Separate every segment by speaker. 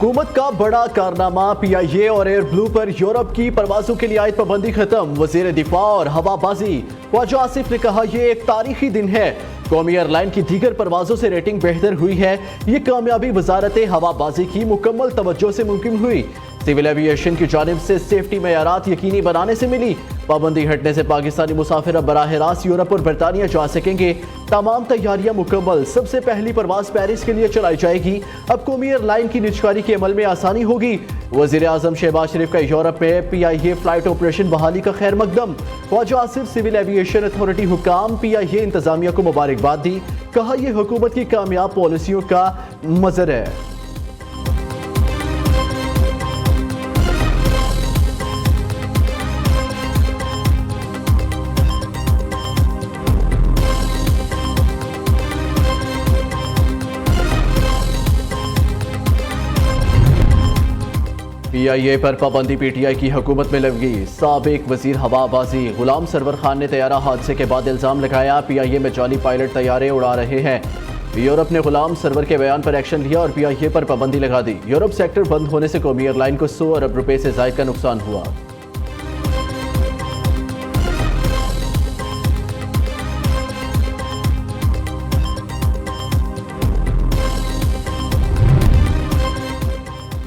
Speaker 1: हुकूमत का बड़ा कारनामा, PIA और एयर ब्लू पर यूरोप की परवाजों के लिए आयद पाबंदी खत्म। वजीर दिफा और हवाबाजी ख्वाजा आसिफ ने कहा, यह एक तारीखी दिन है। कौमी एयरलाइन की दीगर परवाजों से रेटिंग बेहतर हुई है। ये कामयाबी वजारत हवाबाजी की मुकम्मल तवज्जो से मुमकिन हुई। सिविल एविएशन की जानिब से सेफ्टी मयारात यकीनी बनाने से मिली। पाबंदी हटने से पाकिस्तानी मुसाफिर अब बराह रास्त यूरोप और बरतानिया जा सकेंगे। तमाम तैयारियां मुकम्मल। सबसे पहली परवाज पेरिस के लिए चलाई जाएगी। अब कौमी एयरलाइन की निजकारी के अमल में आसानी होगी। वजीर आजम शहबाज शरीफ का यूरोप में PIA फ्लाइट ऑपरेशन बहाली का खैर मकदम। Khawaja Asif civil aviation authority हुकाम PIA इंतजामिया को मुबारकबाद दी। कहा, यह हुकूमत की कामयाब पॉलिसियों का मजर है। PIA पर पाबंदी PTI की हुकूमत में लगी। साबिक वजीर हवाबाजी गुलाम सरवर खान ने तैयारा हादसे के बाद इल्जाम लगाया, PIA में जाली पायलट तैयारे उड़ा रहे हैं। यूरोप ने गुलाम सरवर के बयान पर एक्शन लिया और PIA पर पाबंदी लगा दी। यूरोप सेक्टर बंद होने से कौमी एयरलाइन को 100 अरब रुपए से जायद का नुकसान हुआ।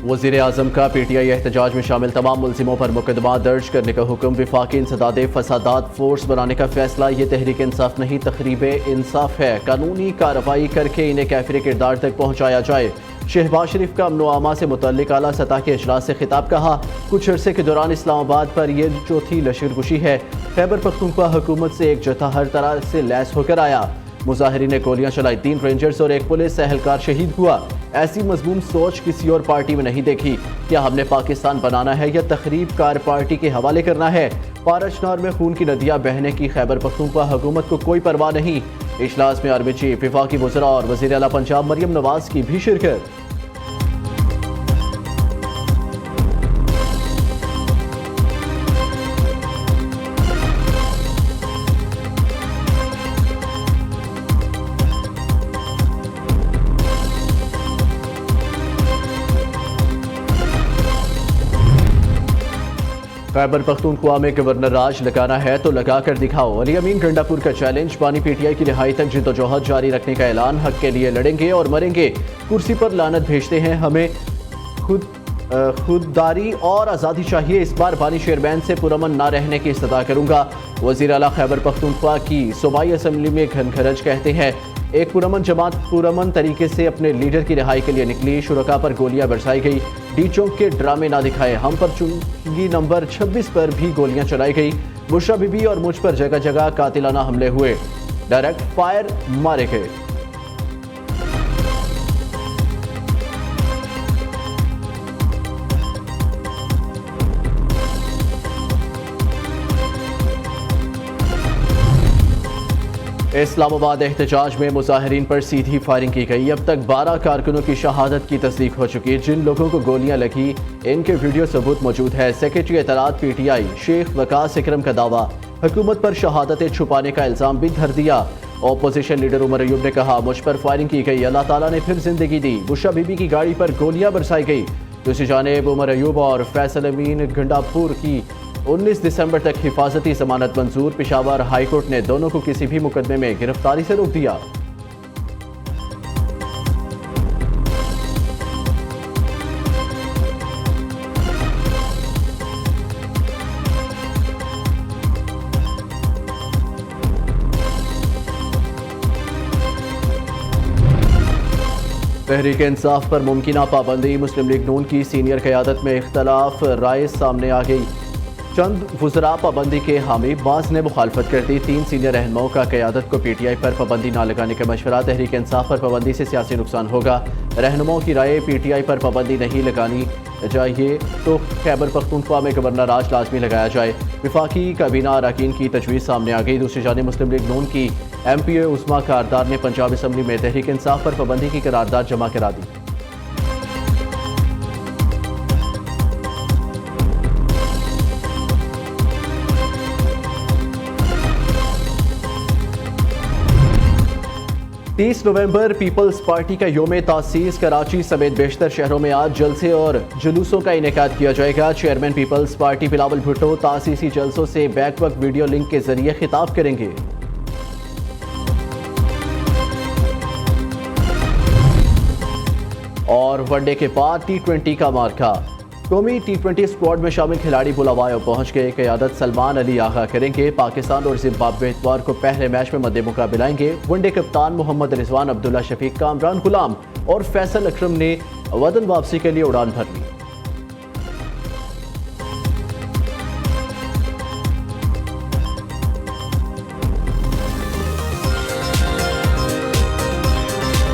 Speaker 1: वज़ीर आज़म का PTI एहतजाज में शामिल तमाम मुल्जिमों पर मुकदमा दर्ज करने का हुक्म। विफाकी इंसदाद फसादात फोर्स बनाने का फैसला। ये तहरीक इंसाफ नहीं, तकरीब इंसाफ है। कानूनी कार्रवाई करके इन्हें कैफिर किरदार तक पहुँचाया जाए। शहबाज शरीफ का अमन आमा से मुतल्लिक आला सतह के इजलास से खिताब। कहा, कुछ अरसे के दौरान इस्लामाबाद पर यह चौथी लश्करकुशी है। खैबर पख्तूनख्वा हुकूमत से एक जत्था हर तरह से लैस होकर आया। मुजाहिरीन ने गोलियां चलाई। 3 रेंजर्स और एक पुलिस एहलकार शहीद हुआ। ऐसी मजमूम सोच किसी और पार्टी में नहीं देखी। क्या हमने पाकिस्तान बनाना है या तखरीब कार पार्टी के हवाले करना है? पारचनार में खून की नदियां बहने की खैबर पख्तूनख्वा हुकूमत को कोई परवाह नहीं। इजलास में आर्मी चीफ, विफाकी वज़रा और वज़ीर आला पंजाब मरियम नवाज की भी शिरकत। खैबर पख्तूनख्वा में गवर्नर राज लगाना है तो लगा कर दिखाओ। अली अमीन गंडापुर का चैलेंज। बानी PTI की रिहाई तक जिद्दोजहद जारी रखने का ऐलान। हक के लिए लड़ेंगे और मरेंगे। कुर्सी पर लानत भेजते हैं, हमें खुददारी और आज़ादी चाहिए। इस बार बानी चेयरमैन से पुरअमन ना रहने की इस्तदा करूंगा। वज़ीर आला खैबर पख्तूनख्वा की सूबाई असम्बली में घनघरज कहते हैं, एक पुरअमन जमात पुरअमन तरीके से अपने लीडर की रिहाई के लिए निकली। शुरका पर गोलियां बरसाई गई। डी चौक के ड्रामे ना दिखाए। हम पर चुंगी नंबर 26 पर भी गोलियां चलाई गई। बुशरा बीबी और मुझ पर जगह जगह कातिलाना हमले हुए। डायरेक्ट फायर मारे गए। इस्लामाबाद एहतजाज में मुजाहिरीन पर सीधी फायरिंग की गई। अब तक 12 कारकुनों की शहादत की तस्दीक हो चुकी है। जिन लोगों को गोलियां लगी, इनके वीडियो सबूत मौजूद है। सेक्रेटरी इत्तलात PTI शेख वकास इकरम का दावा, हुकूमत पर शहादतें छुपाने का इल्ज़ाम भी धर दिया। अपोजिशन लीडर उमर अयूब ने कहा, मुझ पर फायरिंग की गई, अल्लाह ताला ने फिर जिंदगी दी। बुशरा बीबी की गाड़ी पर गोलियां बरसाई गई। दूसरी जानिब उमर अयूब और फैसल अमीन गंडापुर की 19 दिसंबर तक हिफाजती जमानत मंजूर। पेशावर हाईकोर्ट ने दोनों को किसी भी मुकदमे में गिरफ्तारी से रोक दिया। तहरीक इंसाफ पर मुमकिना पाबंदी। मुस्लिम लीग नून की सीनियर क़यादत में इख्तलाफ राय सामने आ गई। चंद वज़रा पाबंदी के हामी, बाज़ ने मुखालफत कर दी। 3 सीनियर रहनुमाओं का क़यादत को PTI पर पाबंदी न लगाने का मशवरा। तहरीक इंसाफ पर पाबंदी से सियासी नुकसान होगा। रहनुमाओं की राय, PTI पर पाबंदी नहीं लगानी चाहिए तो खैबर पख्तूनख्वा में गवर्नर राज लाजमी लगाया जाए। विफाकी काबीना अरकान की तजवीज़ सामने आ गई। दूसरी जानिब मुस्लिम लीग नून की MPA उस्मा कारदार ने पंजाब असम्बली में तहरीक इंसाफ पर पाबंदी की करारदाद जमा करा दी। 30 नवंबर पीपल्स पार्टी का योम तासीस कराची समेत बेशतर शहरों में आज जलसे और जुलूसों का इनेकाद किया जाएगा। चेयरमैन पीपल्स पार्टी बिलावल भुट्टो तासीसी जलसों से बैक वक्त वीडियो लिंक के जरिए खिताब करेंगे। और वनडे के बाद T20 का मार्का। कौमी T20 स्क्वाड में शामिल खिलाड़ी बुलावाया पहुंच गए। क़यादत सलमान अली आगा करेंगे। पाकिस्तान और जिम्बाब्वे इतवार को पहले मैच में मद्दे मुकाबिलाएंगे। वनडे कप्तान मोहम्मद रिजवान, अब्दुल्ला शफीक, कामरान गुलाम और फैसल अकरम ने वतन वापसी के लिए उड़ान भर ली।